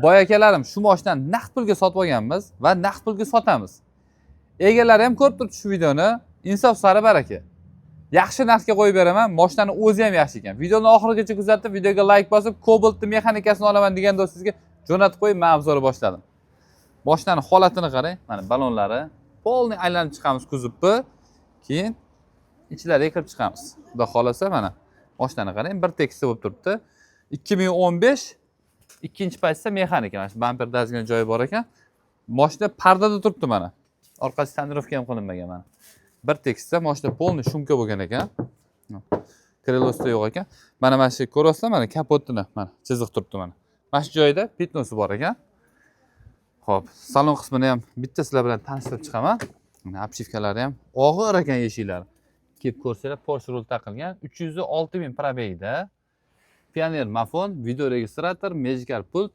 Boy akalarim, shu mashinani naqd pulga sotib olganmiz va naqd pulga sotamiz. Egalari ham ko'rib turibdi shu videoni. Insof sari baraka. Yaxshi narxga qo'yib beraman. Mashinani o'zi ham yaxshi ekan. Videoni oxirigacha kuzatib, videoga like bosib, Cobalt'ni mexanikasini olaman degan do'stingizga jo'natib qo'yib, men obzorni boshladim. Mashinani holatini qarang. Mana balonlari polni aylanib chiqamiz kuzovni. Keyin ichlariga kirib chiqamiz. Xudo xolasa mana mashinani qarang, bir tekisda bo'lib turibdi. 2015 ikkinchi paytda mexanika. Mana shu bamper dazgan joyi bor ekan. Mashina pardada turibdi mana. Orqasi tonirovka ham qilinmagan mana. Bir tekisda mashina polni shumka bo'lgan ekan. Krelosta yo'q ekan. Mana shu ko'rasizlar, mana kapotini mana chiziq turibdi mana. Mana shu joyda pitnosi bor ekan. Xo'p, salon qismini ham bitta sizlar bilan tanishtirib chiqaman. Mana obshivkalari ham og'ir ekan eshiklari. Kelib ko'rsanglar, Porsche rul taqilgan. 306 ming probegda. Pioneer mafon, video registrator, Magical pult,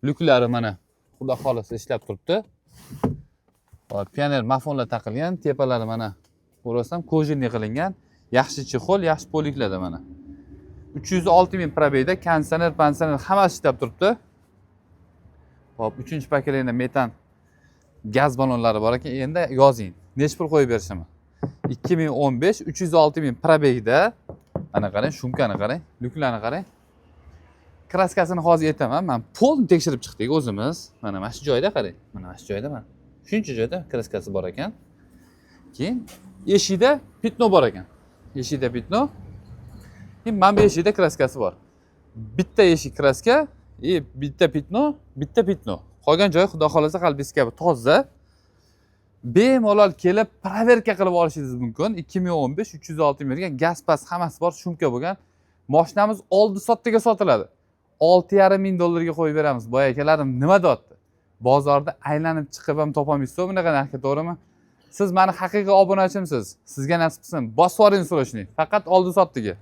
lyuklari mana xudo xolasa ishlab turibdi. Hop, Pioneer mafonlar taqilgan, tepalari mana ko'rasam kojinli qilingan, yaxshi chexol, yaxshi poliklarda mana. 306 ming probegda, konditsioner, pansioner hammasi ishlab turibdi. Hop, 3-pokoleniya metan gaz balonlari bor ekan. Endi yozing. Nech pul qo'yib berishaman? 2015 306 ming probegda. Ana qarang, shumkani qarang, lyuklarni qarang. Kraskasini hozir aytaman. Men polni tekshirib chiqdik o'zimiz. Mana shu joyda qarang. Mana shu joyda mana. Shuncha joyda kraskasi bor ekan. Keyin eshikda pitno bor ekan. Eshikda pitno. Keyin mana bu eshikda kraskasi bor. Bitta eshik kraska, bitta pitno. Qolgan joyi xudo xolasa qalbingiz kabi toza. Bemalol kelib proverka qilib olishingiz mumkin. 2015 306 ming gaz pas hammasi bor, shumka bo'lgan. Mashinamiz oldi sotdiga sotiladi. 6,5 ming dollarga qo'yib beramiz. Boy akalarim nima deyapti? Bozorda aylanib chiqib ham topolmaysiz bunaqa narxga, to'g'rimi? Siz meni haqiqiy obunachimsiz. Sizga nasib qilsin. Bosib yuboring surishni. Faqat oldi sotdiga.